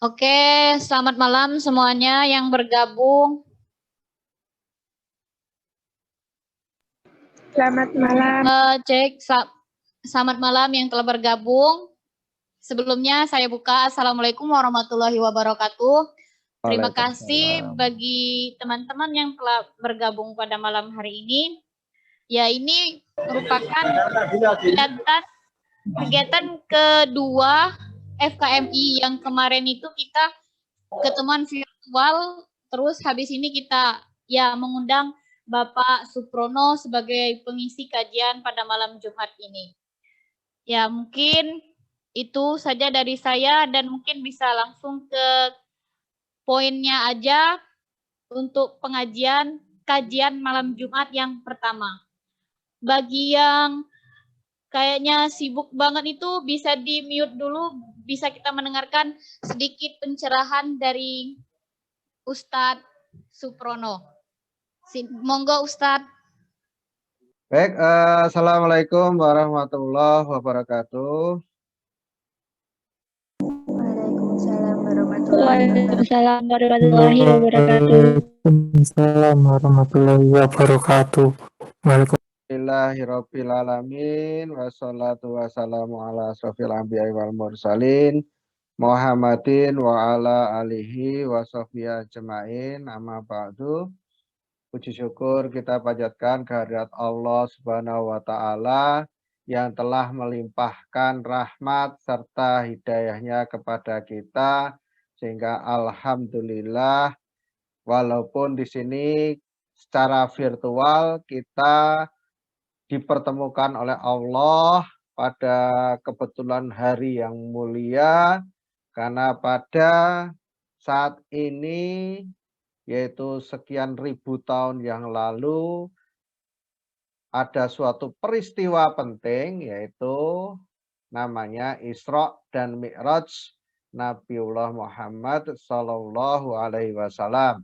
Oke, selamat malam semuanya yang bergabung. Selamat malam. Selamat malam yang telah bergabung. Sebelumnya saya buka. Assalamualaikum warahmatullahi wabarakatuh. Terima kasih bagi teman-teman yang telah bergabung pada malam hari ini. Ya, ini merupakan kegiatan kedua FKMI yang kemarin itu kita ketemuan virtual, terus habis ini kita ya mengundang Bapak Suprono sebagai pengisi kajian pada malam Jumat ini. Ya, mungkin itu saja dari saya dan mungkin bisa langsung ke poinnya aja untuk kajian malam Jumat yang pertama. Bagi yang kayaknya sibuk banget itu bisa di-mute dulu, bisa kita mendengarkan sedikit pencerahan dari Ustadz Suprono. Monggo Ustadz. Baik, Assalamualaikum warahmatullahi wabarakatuh. Waalaikumsalam warahmatullahi wabarakatuh. Waalaikumsalam warahmatullahi wabarakatuh. Alhamdulillahirabbil alamin wassalatu wassalamu ala asrofil anbiya'i wal mursalin Muhammadin wa ala alihi wa sahbihi ajmain. Amma ba'du. Puji syukur kita panjatkan kehadirat Allah Subhanahu wa taala yang telah melimpahkan rahmat serta hidayahnya kepada kita, sehingga alhamdulillah walaupun di sini secara virtual kita dipertemukan oleh Allah pada kebetulan hari yang mulia, karena pada saat ini yaitu sekian ribu tahun yang lalu ada suatu peristiwa penting, yaitu namanya Isra dan Mi'raj Nabiullah Muhammad Sallallahu Alaihi Wasallam.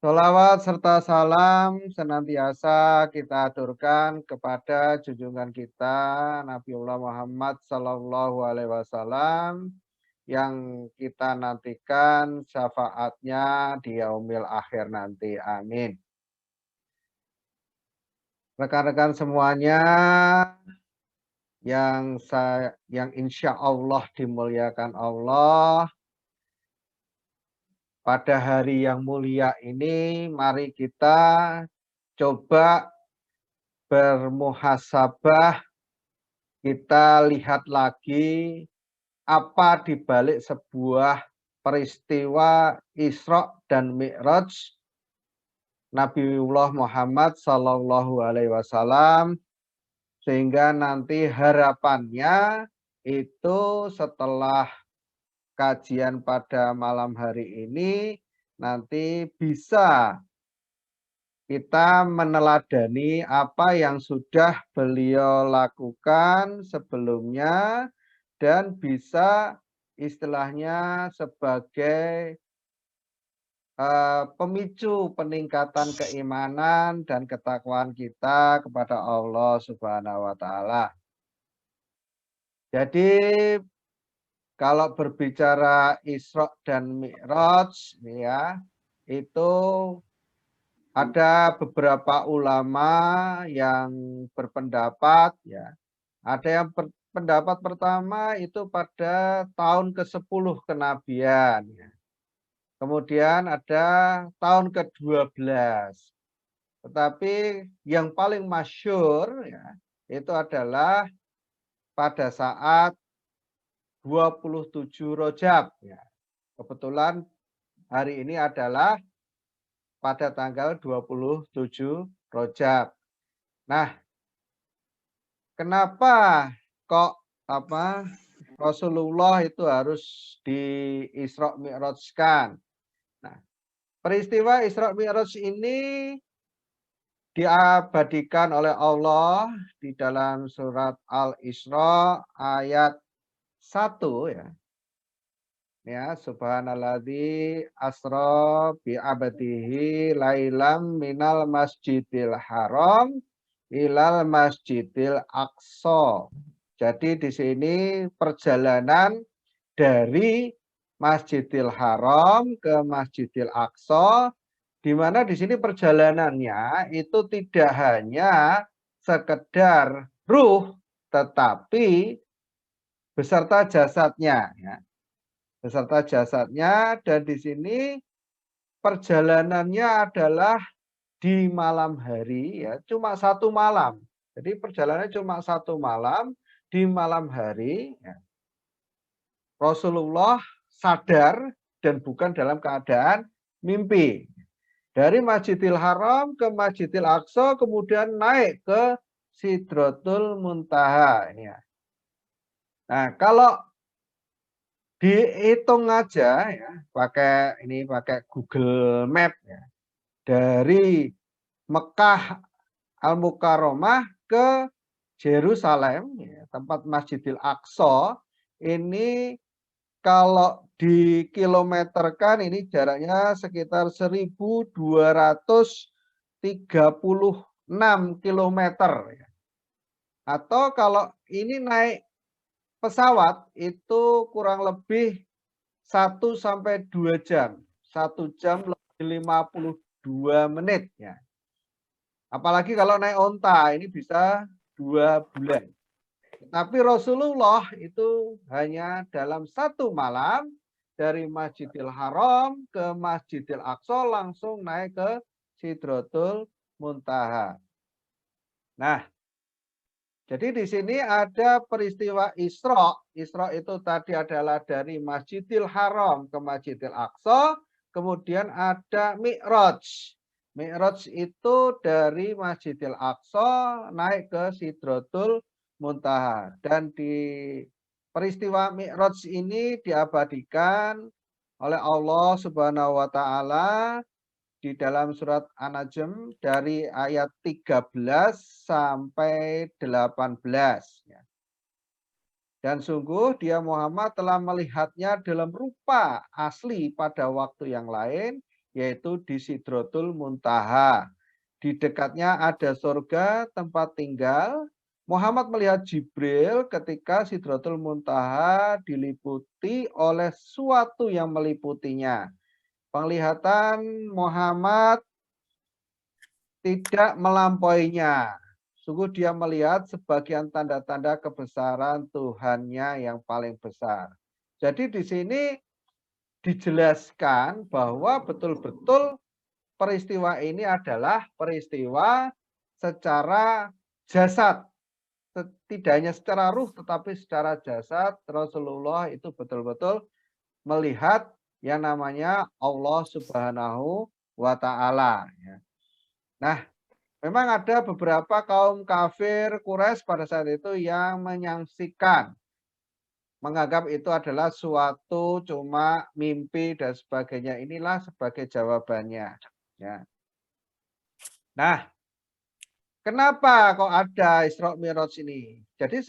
Sholawat serta salam senantiasa kita aturkan kepada junjungan kita Nabiullah Muhammad Sallallahu Alaihi Wasallam yang kita nantikan syafaatnya di yaumil akhir nanti. Amin. Rekan-rekan semuanya yang insya Allah dimuliakan Allah, pada hari yang mulia ini mari kita coba bermuhasabah, kita lihat lagi apa dibalik sebuah peristiwa Isra dan Mi'raj Nabiullah Muhammad Sallallahu Alaihi Wasallam, sehingga nanti harapannya itu setelah kajian pada malam hari ini nanti bisa kita meneladani apa yang sudah beliau lakukan sebelumnya dan bisa istilahnya sebagai pemicu peningkatan keimanan dan ketakwaan kita kepada Allah Subhanahu wa taala. Jadi kalau berbicara Isra dan Mi'raj ya, itu ada beberapa ulama yang berpendapat ya. Ada yang pendapat pertama itu pada tahun ke-10 kenabian ya. Kemudian ada tahun ke-12. Tetapi yang paling masyhur ya, itu adalah pada saat 27 Rajab ya. Kebetulan hari ini adalah pada tanggal 27 Rajab. Nah, kenapa kok Rasulullah itu harus di Isra Mi'rajkan? Nah, peristiwa Isra Mi'raj ini diabadikan oleh Allah di dalam surat Al-Isra ayat 1 ya. Ya, subhanalladzi asra bi abdihi lailam minal masjidil haram ilal masjidil aqsa. Jadi di sini perjalanan dari Masjidil Haram ke Masjidil Aqsa, di mana di sini perjalanannya itu tidak hanya sekedar ruh, tetapi beserta jasadnya, ya. Beserta jasadnya, dan di sini perjalanannya adalah di malam hari, ya, cuma 1 malam. Jadi perjalanannya cuma 1 malam, di malam hari, ya. Rasulullah sadar dan bukan dalam keadaan mimpi. Dari Masjidil Haram ke Masjidil Aqsa, kemudian naik ke Sidratul Muntaha. Ya. Nah, kalau dihitung aja, ya, pakai Google Map, ya, dari Mekah Al-Mukarramah ke Yerusalem, ya, tempat Masjidil Aqsa, ini kalau dikilometerkan ini jaraknya sekitar 1.236 kilometer. Ya. Atau kalau ini naik pesawat itu kurang lebih 1 sampai 2 jam. 1 jam lebih 52 menit. Ya. Apalagi kalau naik onta ini bisa 2 bulan. Tapi Rasulullah itu hanya dalam 1 malam dari Masjidil Haram ke Masjidil Aqsa langsung naik ke Sidratul Muntaha. Nah, jadi di sini ada peristiwa Isra. Isra itu tadi adalah dari Masjidil Haram ke Masjidil Aqsa, kemudian ada Mi'raj. Mi'raj itu dari Masjidil Aqsa naik ke Sidratul Muntaha, dan di peristiwa Mi'raj ini diabadikan oleh Allah Subhanahu wa taala di dalam surat An-Najm dari ayat 13 sampai 18. Dan sungguh dia Muhammad telah melihatnya dalam rupa asli pada waktu yang lain, yaitu di Sidratul Muntaha. Di dekatnya ada surga tempat tinggal. Muhammad melihat Jibril ketika Sidratul Muntaha diliputi oleh suatu yang meliputinya. Penglihatan Muhammad tidak melampauinya. Sungguh dia melihat sebagian tanda-tanda kebesaran Tuhannya yang paling besar. Jadi di sini dijelaskan bahwa betul-betul peristiwa ini adalah peristiwa secara jasad. Tidak hanya secara ruh tetapi secara jasad. Rasulullah itu betul-betul melihat yang namanya Allah Subhanahu wa taala. Nah, memang ada beberapa kaum kafir Quraisy pada saat itu yang menyaksikan, menganggap itu adalah suatu cuma mimpi dan sebagainya. Inilah sebagai jawabannya. Ya. Nah, kenapa kok ada Isra Mi'raj ini? Jadi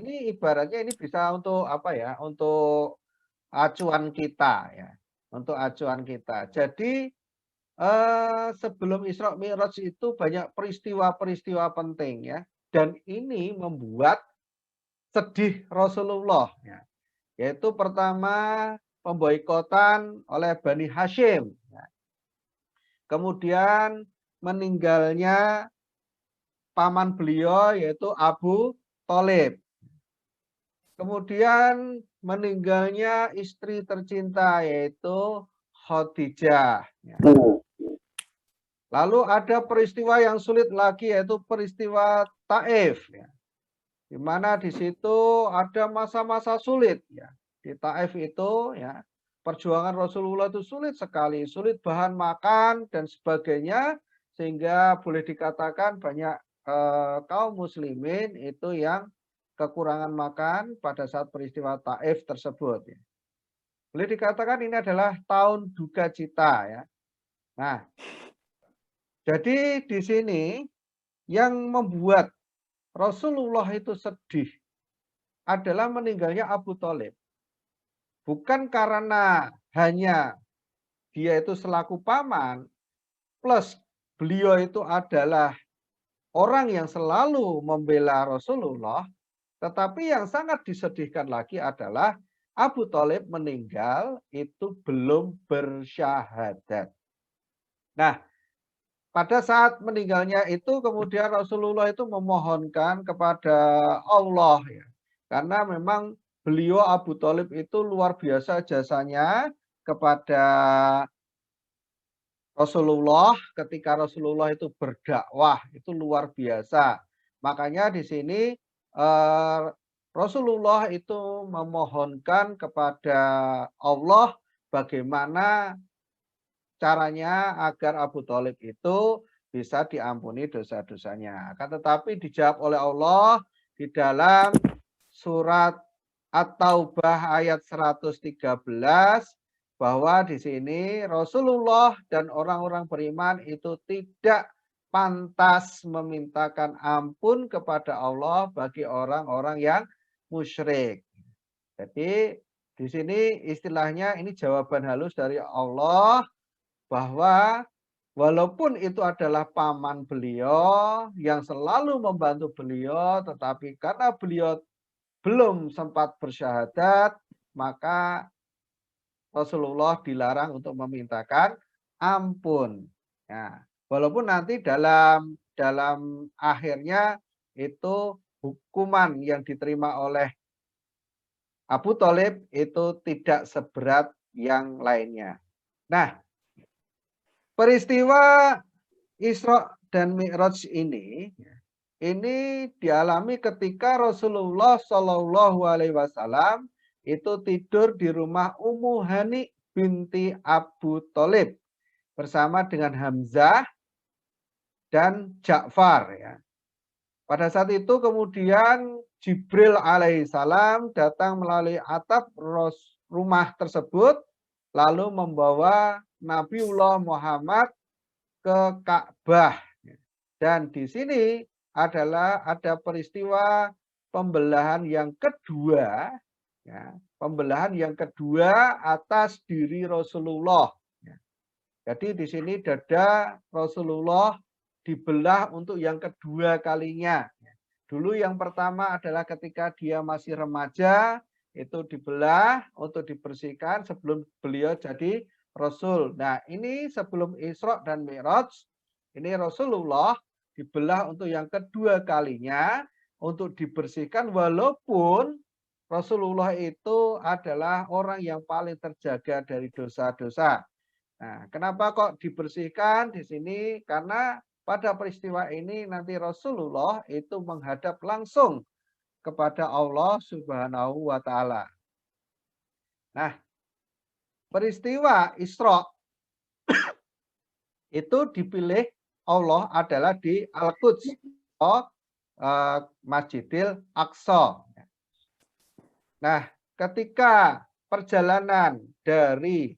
ini ibaratnya ini bisa untuk apa ya? Untuk acuan kita, ya. Untuk acuan kita. Jadi sebelum Isra Mi'raj itu banyak peristiwa-peristiwa penting, ya. Dan ini membuat sedih Rasulullah, ya. Yaitu pertama pemboikotan oleh Bani Hashim, ya. Kemudian meninggalnya paman beliau yaitu Abu Thalib. Kemudian meninggalnya istri tercinta yaitu Khadijah. Lalu ada peristiwa yang sulit lagi yaitu peristiwa Taif. Di mana di situ ada masa-masa sulit. Di Taif itu ya perjuangan Rasulullah itu sulit sekali, sulit bahan makan dan sebagainya, sehingga boleh dikatakan banyak kaum muslimin itu yang kekurangan makan pada saat peristiwa Taif tersebut. Boleh dikatakan ini adalah tahun duka cita, ya. Nah, jadi di sini yang membuat Rasulullah itu sedih adalah meninggalnya Abu Thalib. Bukan karena hanya dia itu selaku paman, plus beliau itu adalah orang yang selalu membela Rasulullah, tetapi yang sangat disedihkan lagi adalah Abu Thalib meninggal itu belum bersyahadat. Nah, pada saat meninggalnya itu kemudian Rasulullah itu memohonkan kepada Allah ya. Karena memang beliau Abu Thalib itu luar biasa jasanya kepada Rasulullah ketika Rasulullah itu berdakwah itu luar biasa. Makanya di sini Rasulullah itu memohonkan kepada Allah bagaimana caranya agar Abu Thalib itu bisa diampuni dosa-dosanya. Akan tetapi dijawab oleh Allah di dalam surat At-Taubah ayat 113 bahwa di sini Rasulullah dan orang-orang beriman itu tidak pantas memintakan ampun kepada Allah bagi orang-orang yang musyrik. Jadi di sini istilahnya ini jawaban halus dari Allah bahwa walaupun itu adalah paman beliau yang selalu membantu beliau, tetapi karena beliau belum sempat bersyahadat, maka Rasulullah dilarang untuk memintakan ampun. Ya, walaupun nanti dalam akhirnya itu hukuman yang diterima oleh Abu Thalib itu tidak seberat yang lainnya. Nah, peristiwa Isra dan Mi'raj ini dialami ketika Rasulullah Shallallahu Alaihi Wasallam itu tidur di rumah Ummu Hani binti Abu Thalib bersama dengan Hamzah dan Ja'far ya. Pada saat itu kemudian Jibril alaihissalam datang melalui atap rumah tersebut lalu membawa Nabiullah Muhammad ke Ka'bah. Dan di sini ada peristiwa pembelahan yang kedua, ya, pembelahan yang kedua atas diri Rasulullah. Ya. Jadi di sini dada Rasulullah dibelah untuk yang kedua kalinya. Dulu yang pertama adalah ketika dia masih remaja, itu dibelah untuk dibersihkan sebelum beliau jadi Rasul. Nah, ini sebelum Isra dan Mi'raj, ini Rasulullah dibelah untuk yang kedua kalinya untuk dibersihkan walaupun Rasulullah itu adalah orang yang paling terjaga dari dosa-dosa. Nah, kenapa kok dibersihkan di sini? Karena pada peristiwa ini nanti Rasulullah itu menghadap langsung kepada Allah Subhanahu wa taala. Nah, peristiwa Isra itu dipilih Allah adalah di Al-Quds atau Masjidil Aqsa. Nah, ketika perjalanan dari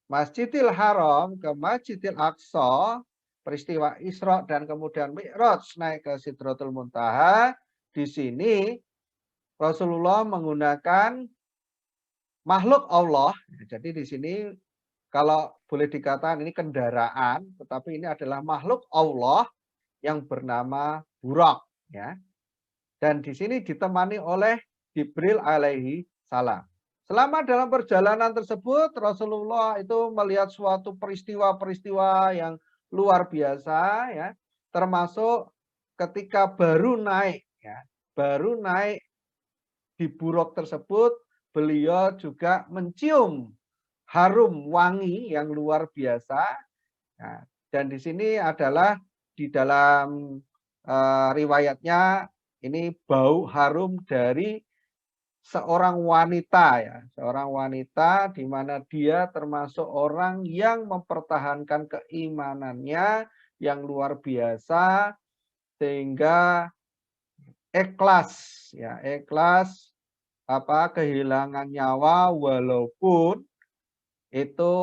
Masjidil Haram ke Masjidil Aqsa, peristiwa Isra dan kemudian Mi'raj naik ke Sidratul Muntaha, di sini Rasulullah menggunakan makhluk Allah. Jadi di sini kalau boleh dikatakan ini kendaraan, tetapi ini adalah makhluk Allah yang bernama Burak, ya. Dan di sini ditemani oleh Jibril alaihi salam. Selama dalam perjalanan tersebut, Rasulullah itu melihat suatu peristiwa-peristiwa yang luar biasa, ya, termasuk ketika baru naik, ya, baru naik di Burak tersebut, beliau juga mencium harum wangi yang luar biasa. Nah, dan di sini adalah di dalam riwayatnya ini bau harum dari seorang wanita ya, seorang wanita di mana dia termasuk orang yang mempertahankan keimanannya yang luar biasa sehingga ikhlas ya, ikhlas kehilangan nyawa walaupun itu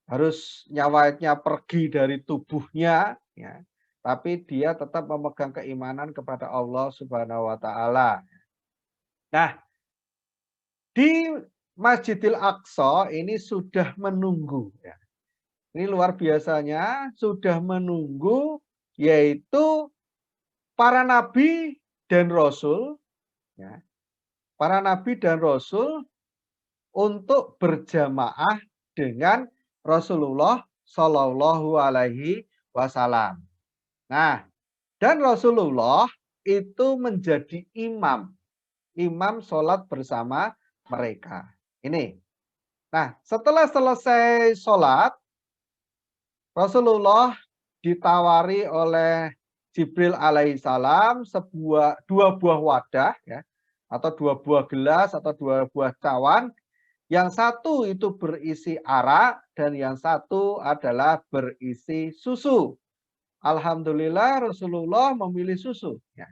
harus nyawanya pergi dari tubuhnya ya, tapi dia tetap memegang keimanan kepada Allah Subhanahu wa taala. Nah, di Masjidil Aqsa ini sudah menunggu ya. Ini luar biasanya sudah menunggu yaitu para nabi dan rasul ya. para nabi dan rasul untuk berjamaah dengan Rasulullah Shallallahu Alaihi Wasallam. Nah, dan Rasulullah itu menjadi imam sholat bersama mereka. Ini. Nah, setelah selesai sholat, Rasulullah ditawari oleh Jibril alaihissalam dua buah wadah, ya, atau dua buah gelas atau dua buah cawan. Yang satu itu berisi arak dan yang satu adalah berisi susu. Alhamdulillah Rasulullah memilih susu, ya,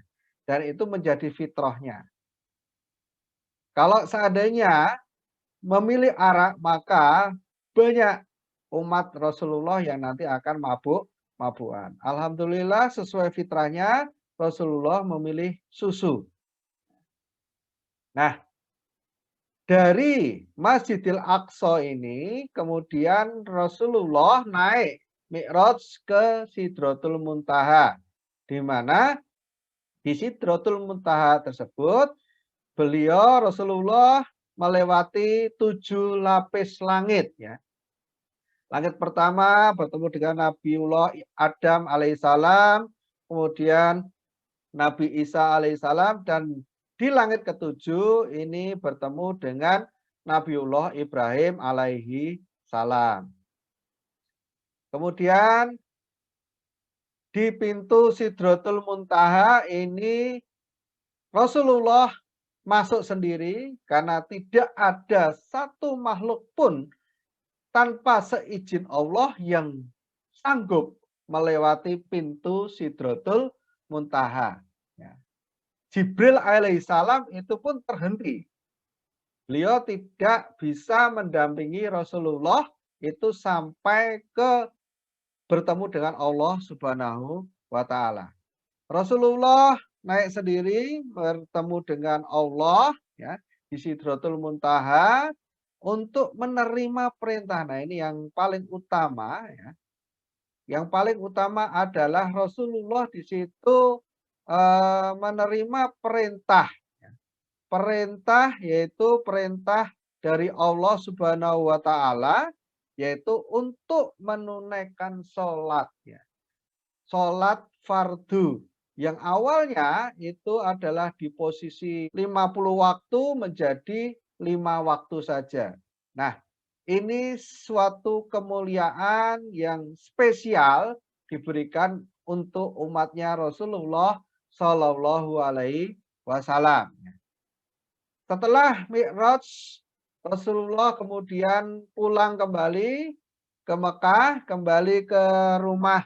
dan itu menjadi fitrahnya. Kalau seandainya memilih arak, maka banyak umat Rasulullah yang nanti akan mabukan. Alhamdulillah sesuai fitrahnya Rasulullah memilih susu. Nah, dari Masjidil Aqsa ini kemudian Rasulullah naik Mi'raj ke Sidratul Muntaha, di mana di Sidratul Muntaha tersebut beliau Rasulullah melewati 7 lapis langit, ya. Langit pertama bertemu dengan Nabiullah Adam alaihissalam, kemudian Nabi Isa alaihissalam, dan di langit ketujuh ini bertemu dengan Nabiullah Ibrahim alaihi salam. Kemudian di pintu Sidratul Muntaha ini Rasulullah masuk sendiri karena tidak ada satu makhluk pun tanpa seizin Allah yang sanggup melewati pintu Sidratul Muntaha. Ya. Jibril alaihissalam itu pun terhenti. Beliau tidak bisa mendampingi Rasulullah itu sampai ke bertemu dengan Allah Subhanahu wa Ta'ala. Rasulullah naik sendiri bertemu dengan Allah, ya, di Sidratul Muntaha untuk menerima perintah. Nah, ini yang paling utama, ya. Yang paling utama adalah Rasulullah di situ menerima perintah. Perintah yaitu perintah dari Allah Subhanahu wa Ta'ala, yaitu untuk menunaikan sholat, ya. Sholat fardu yang awalnya itu adalah di posisi 50 waktu menjadi 5 waktu saja. Nah, ini suatu kemuliaan yang spesial diberikan untuk umatnya Rasulullah Shallallahu Alaihi Wasallam. Setelah Mi'raj, Rasulullah kemudian pulang kembali ke Mekah, kembali ke rumah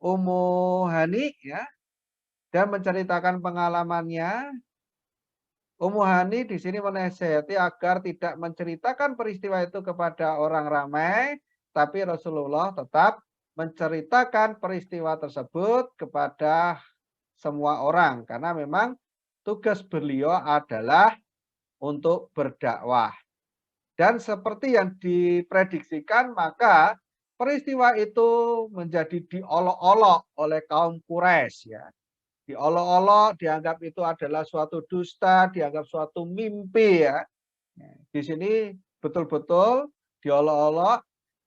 Ummu Hani, ya, dan menceritakan pengalamannya. Ummu Hani di sini menasihati agar tidak menceritakan peristiwa itu kepada orang ramai, tapi Rasulullah tetap menceritakan peristiwa tersebut kepada semua orang karena memang tugas beliau adalah untuk berdakwah. Dan seperti yang diprediksikan, maka peristiwa itu menjadi diolok-olok oleh kaum Quraisy, ya. Diolok-olok, dianggap itu adalah suatu dusta, dianggap suatu mimpi, ya. Di sini betul-betul diolok-olok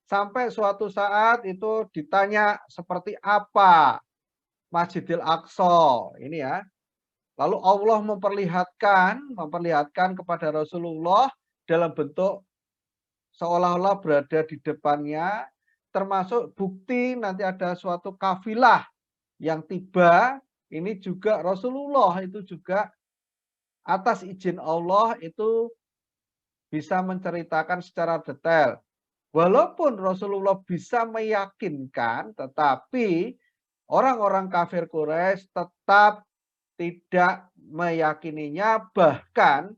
sampai suatu saat itu ditanya seperti apa Masjidil Aqsa ini, ya. Lalu Allah memperlihatkan kepada Rasulullah dalam bentuk seolah-olah berada di depannya, termasuk bukti nanti ada suatu kafilah yang tiba. Ini juga Rasulullah itu juga atas izin Allah itu bisa menceritakan secara detail. Walaupun Rasulullah bisa meyakinkan, tetapi orang-orang kafir Quraisy tetap tidak meyakininya. Bahkan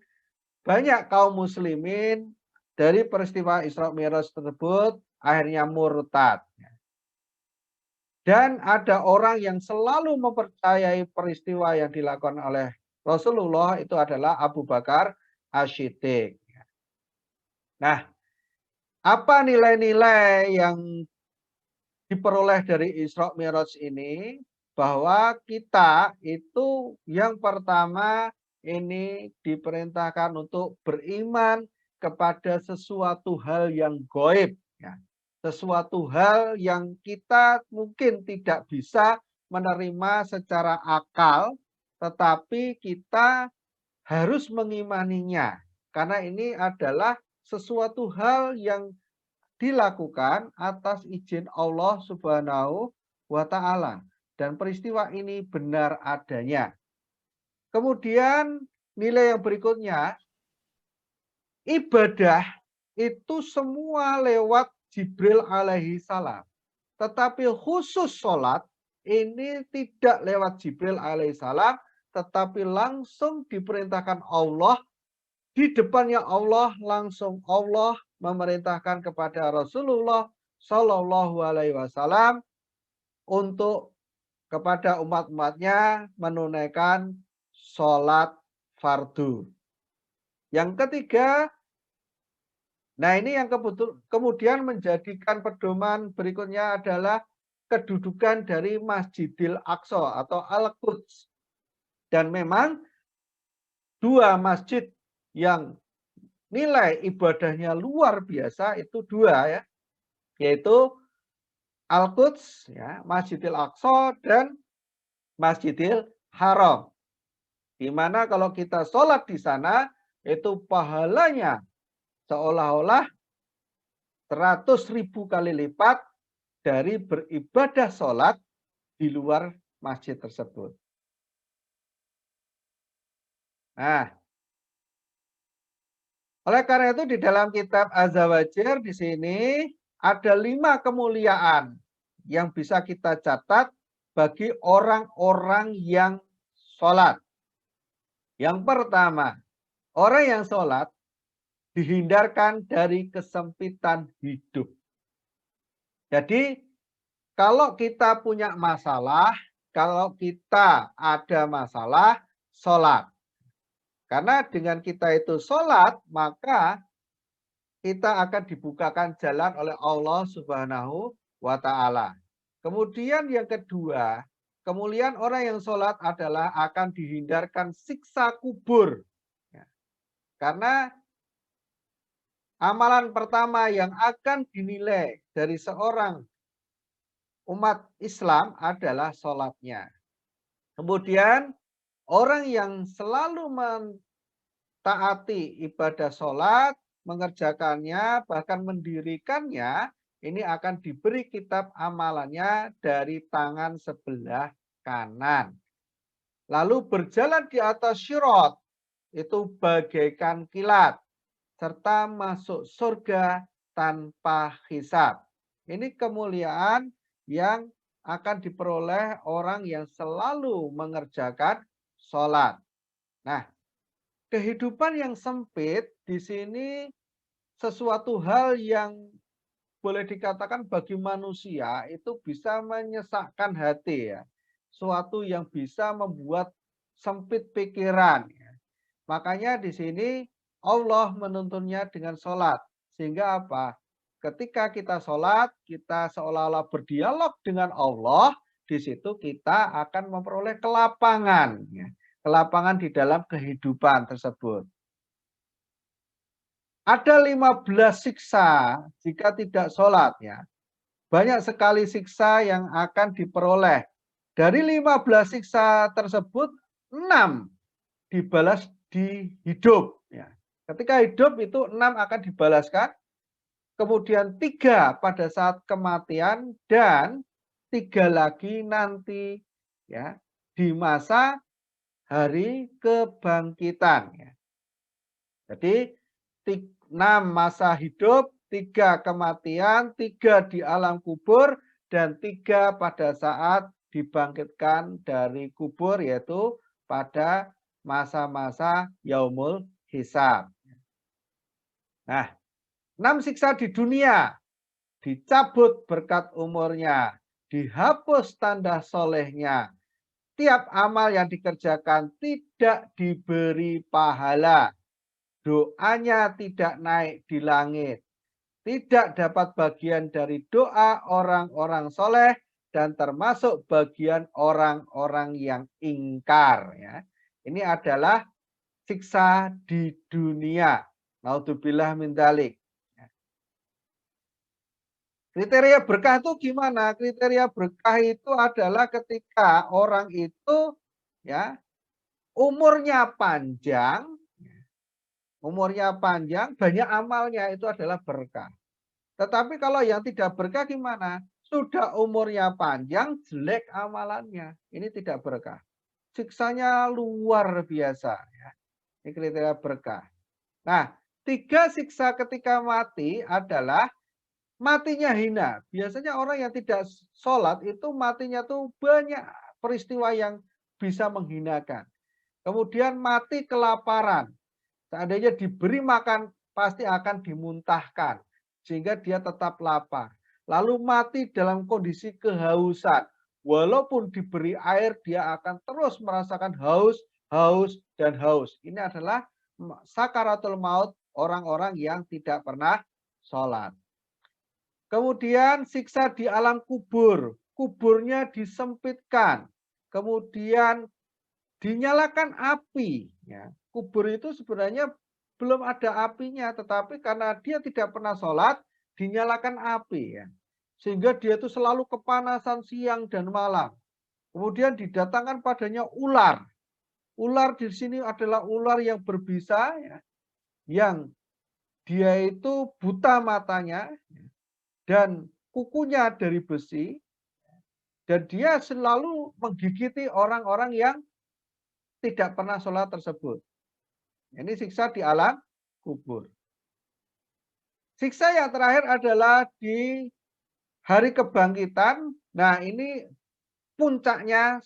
banyak kaum muslimin dari peristiwa Isra Mi'raj tersebut akhirnya murtad. Dan ada orang yang selalu mempercayai peristiwa yang dilakukan oleh Rasulullah itu adalah Abu Bakar As-Siddiq. Nah, apa nilai-nilai yang diperoleh dari Isra Mi'raj ini? Bahwa kita itu yang pertama ini diperintahkan untuk beriman kepada sesuatu hal yang gaib, ya. Sesuatu hal yang kita mungkin tidak bisa menerima secara akal, tetapi kita harus mengimaninya. Karena ini adalah sesuatu hal yang dilakukan atas izin Allah Subhanahu wa Ta'ala. Dan peristiwa ini benar adanya. Kemudian nilai yang berikutnya, ibadah itu semua lewat Jibril alaihi salam. Tetapi khusus sholat ini tidak lewat Jibril alaihi salam, tetapi langsung diperintahkan Allah. Di depannya Allah, langsung Allah memerintahkan kepada Rasulullah Shallallahu alaihi wasallam untuk kepada umat-umatnya menunaikan sholat fardu. Yang ketiga, nah ini yang kemudian menjadikan pedoman berikutnya adalah kedudukan dari Masjidil Aqsa atau Al-Quds. Dan memang dua masjid yang nilai ibadahnya luar biasa itu dua, ya, yaitu Al-Quds, ya, Masjidil Aqsa dan Masjidil Haram. Di mana kalau kita sholat di sana itu pahalanya seolah-olah 100.000 kali lipat dari beribadah sholat di luar masjid tersebut. Nah, oleh karena itu di dalam kitab Az-Zawajir di sini ada 5 kemuliaan yang bisa kita catat bagi orang-orang yang sholat. Yang pertama, orang yang sholat dihindarkan dari kesempitan hidup. Jadi, kalau kita punya masalah, kalau kita ada masalah, sholat. Karena dengan kita itu sholat, maka kita akan dibukakan jalan oleh Allah Subhanahu wa Ta'ala. Kemudian yang kedua, kemuliaan orang yang sholat adalah akan dihindarkan siksa kubur. Karena amalan pertama yang akan dinilai dari seorang umat Islam adalah sholatnya. Kemudian orang yang selalu mentaati ibadah sholat, mengerjakannya, bahkan mendirikannya, ini akan diberi kitab amalannya dari tangan sebelah kanan. Lalu berjalan di atas syirat, itu bagaikan kilat, serta masuk surga tanpa hisab. Ini kemuliaan yang akan diperoleh orang yang selalu mengerjakan sholat. Nah, kehidupan yang sempit di sini sesuatu hal yang boleh dikatakan bagi manusia itu bisa menyesakkan hati, ya. Suatu yang bisa membuat sempit pikiran. Ya. Makanya di sini Allah menuntunnya dengan sholat. Sehingga apa? Ketika kita sholat, kita seolah-olah berdialog dengan Allah. Di situ kita akan memperoleh kelapangan. Ya. Kelapangan di dalam kehidupan tersebut. Ada 15 siksa jika tidak sholat. Ya. Banyak sekali siksa yang akan diperoleh. Dari 15 siksa tersebut, 6 dibalas di hidup. Ya. Ketika hidup itu 6 akan dibalaskan. Kemudian 3 pada saat kematian dan 3 lagi nanti, ya, di masa hari kebangkitan. Ya. Jadi 6 masa hidup, 3 kematian, 3 di alam kubur, dan 3 pada saat dibangkitkan dari kubur, yaitu pada masa-masa yaumul hisab. Nah, 6 siksa di dunia, dicabut berkat umurnya, dihapus tanda solehnya, tiap amal yang dikerjakan tidak diberi pahala, doanya tidak naik di langit, tidak dapat bagian dari doa orang-orang soleh, dan termasuk bagian orang-orang yang ingkar. Ya. Ini adalah siksa di dunia. Naudzubillah min dzalik. Kriteria berkah itu gimana? Kriteria berkah itu adalah ketika orang itu ya umurnya panjang, banyak amalnya itu adalah berkah. Tetapi kalau yang tidak berkah gimana? Sudah umurnya panjang, jelek amalannya. Ini tidak berkah. Siksanya luar biasa. Ya. Ini kriteria berkah. Nah, 3 siksa ketika mati adalah matinya hina. Biasanya orang yang tidak sholat itu matinya tuh banyak peristiwa yang bisa menghinakan. Kemudian mati kelaparan. Seandainya diberi makan pasti akan dimuntahkan. Sehingga dia tetap lapar. Lalu mati dalam kondisi kehausan. Walaupun diberi air dia akan terus merasakan haus, haus, dan haus. Ini adalah sakaratul maut orang-orang yang tidak pernah sholat. Kemudian siksa di alam kubur. Kuburnya disempitkan. Kemudian dinyalakan api. Ya. Kubur itu sebenarnya belum ada apinya. Tetapi karena dia tidak pernah sholat, dinyalakan api. Ya. Sehingga dia itu selalu kepanasan siang dan malam. Kemudian didatangkan padanya ular. Ular di sini adalah ular yang berbisa. Ya. Yang dia itu buta matanya. Dan kukunya dari besi, dan dia selalu menggigiti orang-orang yang tidak pernah sholat tersebut. Ini siksa di alam kubur. Siksa yang terakhir adalah di hari kebangkitan. Nah, ini puncaknya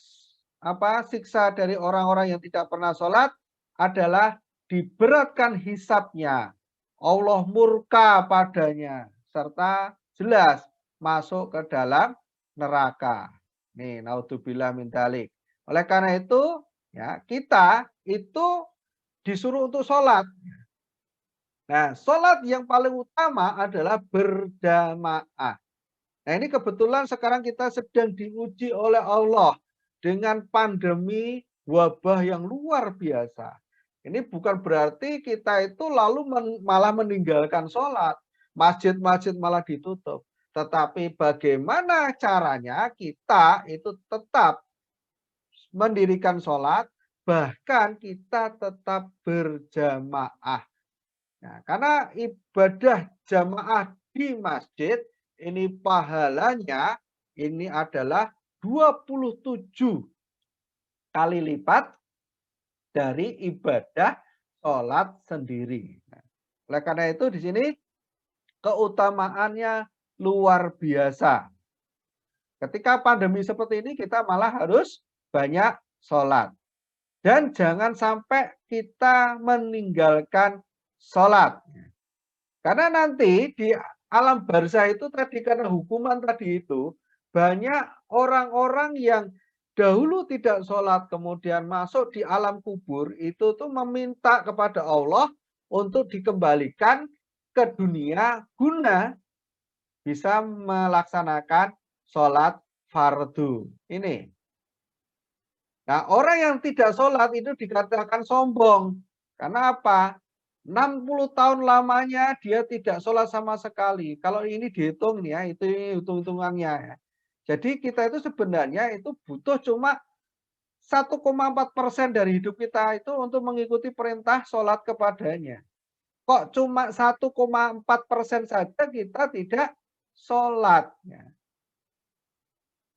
siksa dari orang-orang yang tidak pernah sholat adalah diberatkan hisabnya. Allah murka padanya serta jelas masuk ke dalam neraka. Nih, naudzubillah min dzalik. Oleh karena itu, ya, kita itu disuruh untuk sholat. Nah, sholat yang paling utama adalah berjamaah. Nah, ini kebetulan sekarang kita sedang diuji oleh Allah dengan pandemi wabah yang luar biasa. Ini bukan berarti kita itu lalu malah meninggalkan sholat. Masjid-masjid malah ditutup. Tetapi bagaimana caranya kita itu tetap mendirikan sholat, bahkan kita tetap berjamaah. Nah, karena ibadah jamaah di masjid, ini pahalanya ini adalah 27 kali lipat dari ibadah sholat sendiri. Nah, oleh karena itu di sini keutamaannya luar biasa. Ketika pandemi seperti ini kita malah harus banyak sholat. Dan jangan sampai kita meninggalkan sholat. Karena nanti di alam barzah itu tadi karena hukuman tadi itu banyak orang-orang yang dahulu tidak sholat kemudian masuk di alam kubur itu tuh meminta kepada Allah untuk dikembalikan ke dunia guna bisa melaksanakan sholat fardu. Ini. Nah, orang yang tidak sholat itu dikatakan sombong. Karena apa? 60 tahun lamanya dia tidak sholat sama sekali. Kalau ini dihitung nih ya, itu hitung-hitungannya ya. Jadi kita itu sebenarnya itu butuh cuma 1,4% dari hidup kita itu untuk mengikuti perintah sholat kepadanya. Kok cuma 1,4% saja kita tidak sholat.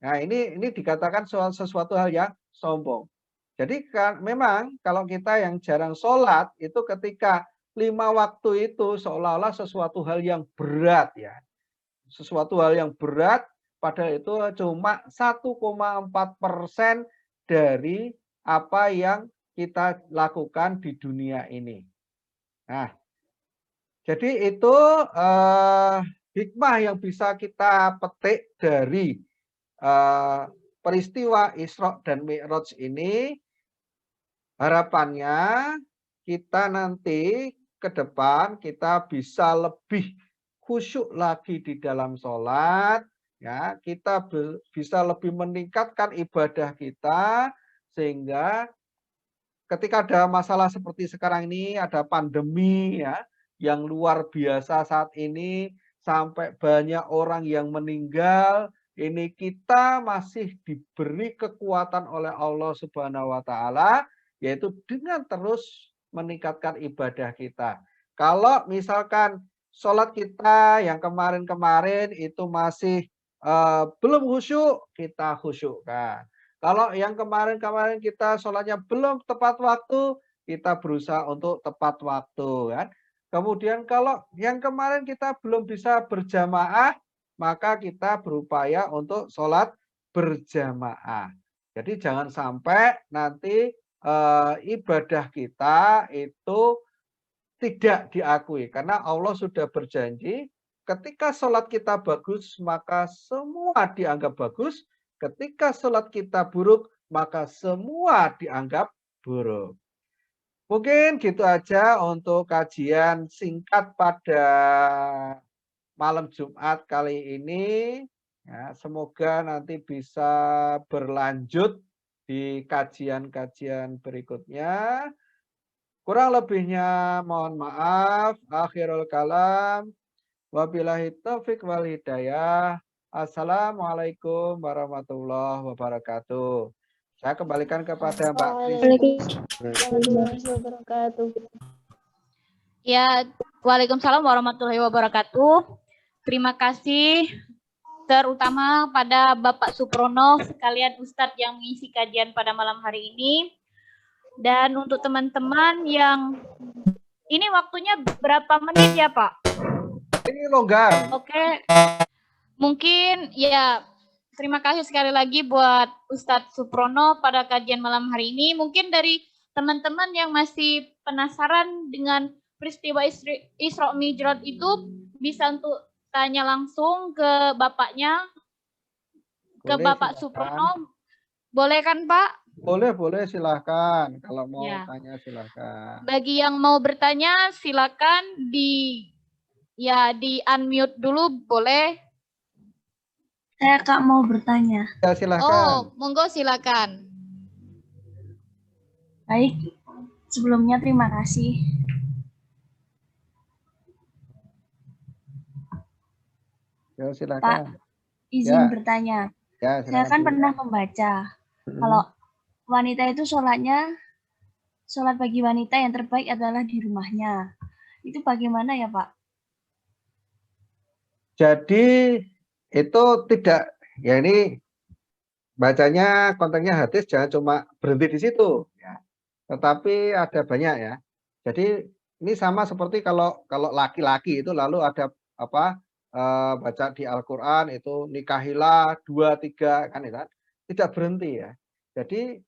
Nah ini dikatakan sesuatu hal yang sombong. Jadi memang kalau kita yang jarang sholat itu ketika 5 waktu itu seolah-olah sesuatu hal yang berat ya. Sesuatu hal yang berat padahal itu cuma 1,4% dari apa yang kita lakukan di dunia ini. Nah, jadi itu hikmah yang bisa kita petik dari peristiwa Isra dan Mi'raj ini. Harapannya kita nanti ke depan kita bisa lebih khusyuk lagi di dalam sholat, ya kita bisa lebih meningkatkan ibadah kita sehingga ketika ada masalah seperti sekarang ini, ada pandemi ya, yang luar biasa saat ini, sampai banyak orang yang meninggal, ini kita masih diberi kekuatan oleh Allah Subhanahu wa taala, yaitu dengan terus meningkatkan ibadah kita. Kalau misalkan sholat kita yang kemarin-kemarin itu masih belum khusyuk, kita khusyukkan. Kalau yang kemarin-kemarin kita sholatnya belum tepat waktu, kita berusaha untuk tepat waktu kan. Kemudian kalau yang kemarin kita belum bisa berjamaah, maka kita berupaya untuk sholat berjamaah. Jadi jangan sampai nanti ibadah kita itu tidak diakui. Karena Allah sudah berjanji, ketika sholat kita bagus, maka semua dianggap bagus. Ketika sholat kita buruk, maka semua dianggap buruk. Mungkin gitu aja untuk kajian singkat pada malam Jumat kali ini. Ya, semoga nanti bisa berlanjut di kajian-kajian berikutnya. Kurang lebihnya mohon maaf. Akhirul kalam. Wabillahi taufik wal hidayah. Assalamualaikum warahmatullahi wabarakatuh. Saya kembalikan kepada Mbak Kris. Warahmatullahi wabarakatuh. Ya, Waalaikumsalam warahmatullahi wabarakatuh. Terima kasih terutama pada Bapak Suprono sekalian Ustadz yang mengisi kajian pada malam hari ini. Dan untuk teman-teman yang ini waktunya berapa menit ya Pak? Ini longgar. Oke. Mungkin ya terima kasih sekali lagi buat Ustadz Suprono pada kajian malam hari ini. Mungkin dari teman-teman yang masih penasaran dengan peristiwa Isra Mi'raj itu bisa untuk tanya langsung ke bapaknya, ke Boleh, Bapak silakan. Suprono. Boleh kan Pak? Boleh silahkan. Kalau mau Ya. tanya silahkan. Bagi yang mau bertanya silakan di unmute dulu boleh. Saya Kak mau bertanya. Ya silahkan. Oh, monggo silakan. Baik, sebelumnya terima kasih. Ya Pak, silakan. izin Ya. bertanya. Ya, Saya kan pernah membaca kalau wanita itu sholat bagi wanita yang terbaik adalah di rumahnya. Itu bagaimana ya Pak? Jadi itu tidak, ya ini bacanya kontennya hadis jangan cuma berhenti di situ ya. Tetapi ada banyak ya. Jadi ini sama seperti kalau laki-laki itu lalu ada apa baca di Al-Qur'an itu nikahilah 2, 3 kan ya kan. Tidak berhenti ya. Jadi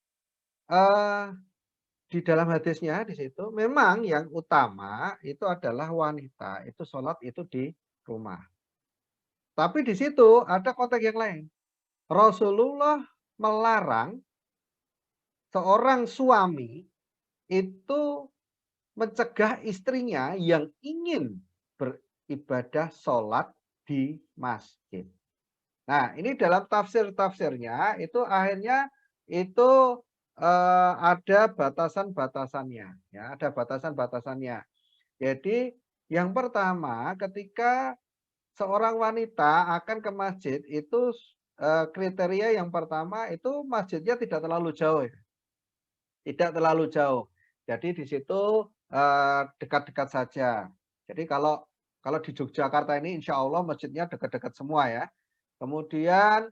di dalam hadisnya di situ memang yang utama itu adalah wanita itu sholat itu di rumah. Tapi di situ ada konteks yang lain. Rasulullah melarang seorang suami itu mencegah istrinya yang ingin beribadah sholat di masjid. Nah, ini dalam tafsir-tafsirnya itu akhirnya itu ada batasan-batasannya, ya, ada batasan-batasannya. Jadi yang pertama ketika seorang wanita akan ke masjid itu kriteria yang pertama itu masjidnya tidak terlalu jauh, ya. Tidak terlalu jauh. Jadi di situ dekat-dekat saja. Jadi kalau di Yogyakarta ini insya Allah masjidnya dekat-dekat semua ya. Kemudian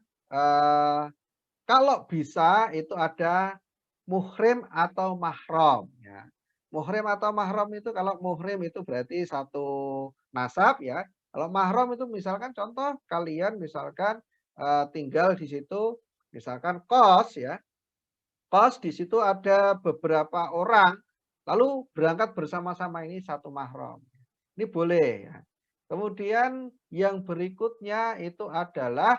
kalau bisa itu ada muhrim atau mahram ya. Muhrim atau mahram itu kalau muhrim itu berarti satu nasab ya. Kalau mahram itu misalkan contoh kalian misalkan tinggal di situ misalkan kos ya. Kos di situ ada beberapa orang lalu berangkat bersama-sama ini satu mahram. Ini boleh ya. Kemudian yang berikutnya itu adalah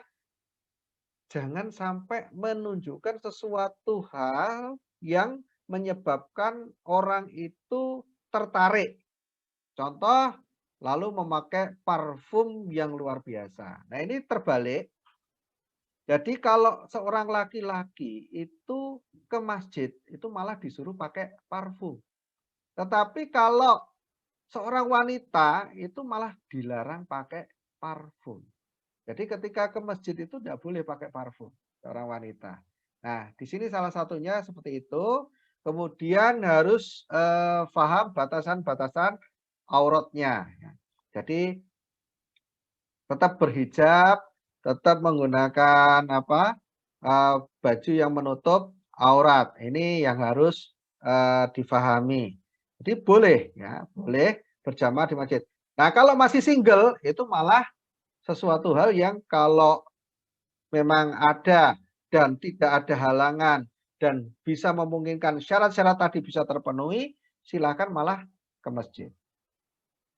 jangan sampai menunjukkan sesuatu hal yang menyebabkan orang itu tertarik. Contoh, lalu memakai parfum yang luar biasa. Nah ini terbalik. Jadi kalau seorang laki-laki itu ke masjid itu malah disuruh pakai parfum. Tetapi kalau seorang wanita itu malah dilarang pakai parfum. Jadi ketika ke masjid itu tidak boleh pakai parfum seorang wanita. Nah, di sini salah satunya seperti itu. Kemudian harus paham batasan-batasan auratnya. Jadi tetap berhijab, tetap menggunakan baju yang menutup aurat. Ini yang harus difahami. Jadi boleh ya, boleh berjamaah di masjid. Nah, kalau masih single itu malah sesuatu hal yang kalau memang ada dan tidak ada halangan dan bisa memungkinkan syarat-syarat tadi bisa terpenuhi, silakan malah ke masjid.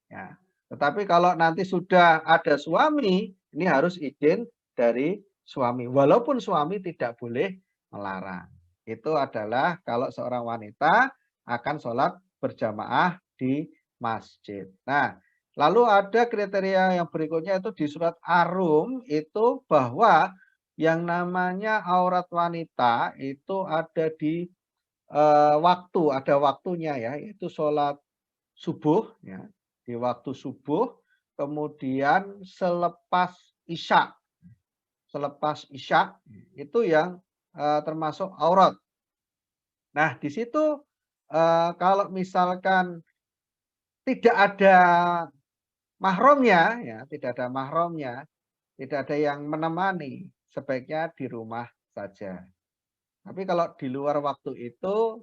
Ya. Tetapi kalau nanti sudah ada suami, ini harus izin dari suami. Walaupun suami tidak boleh melarang. Itu adalah kalau seorang wanita akan sholat berjamaah di masjid. Nah, lalu ada kriteria yang berikutnya itu di surat Ar-Rum itu bahwa yang namanya aurat wanita itu ada di waktu, ada waktunya ya, itu sholat subuh ya, di waktu subuh, kemudian selepas isya. Selepas isya itu yang termasuk aurat. Nah, di situ kalau misalkan tidak ada mahramnya ya, tidak ada mahramnya, tidak ada yang menemani, sebaiknya di rumah saja. Tapi kalau di luar waktu itu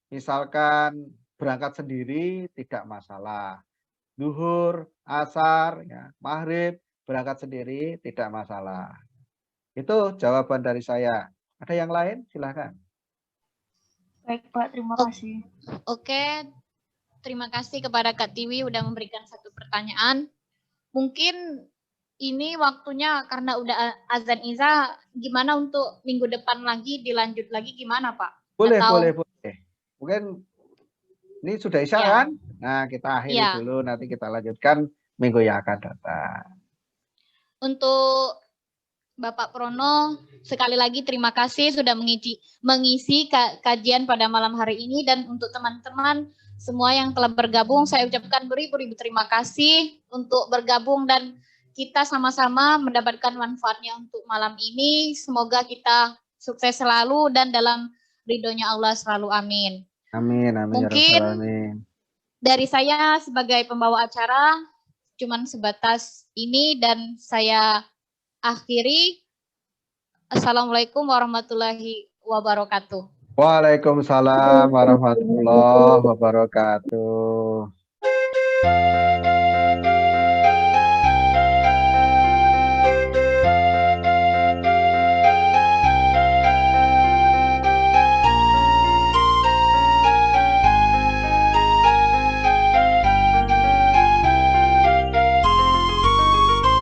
misalkan berangkat sendiri tidak masalah. Zuhur, asar, ya, maghrib, berangkat sendiri tidak masalah. Itu jawaban dari saya. Ada yang lain? Silahkan. Baik Pak, terima Oh. kasih. Oke, terima kasih kepada Kak Tiwi udah memberikan satu pertanyaan. Mungkin ini waktunya karena udah azan Isya, gimana untuk minggu depan lagi dilanjut lagi gimana Pak? Boleh, Atau boleh. Mungkin ini sudah isya Ya. kan? Nah, kita akhiri Ya. dulu, nanti kita lanjutkan minggu yang akan datang. untuk Bapak Prono, sekali lagi terima kasih sudah mengisi kajian pada malam hari ini, dan untuk teman-teman semua yang telah bergabung, saya ucapkan beribu-ribu terima kasih untuk bergabung dan kita sama-sama mendapatkan manfaatnya untuk malam ini. Semoga kita sukses selalu dan dalam ridhonya Allah selalu. Amin. Amin, amin. Mungkin ya Rabbal alamin. dari saya sebagai pembawa acara cuman sebatas ini dan saya akhiri. Assalamualaikum warahmatullahi wabarakatuh. Waalaikumsalam warahmatullahi wabarakatuh.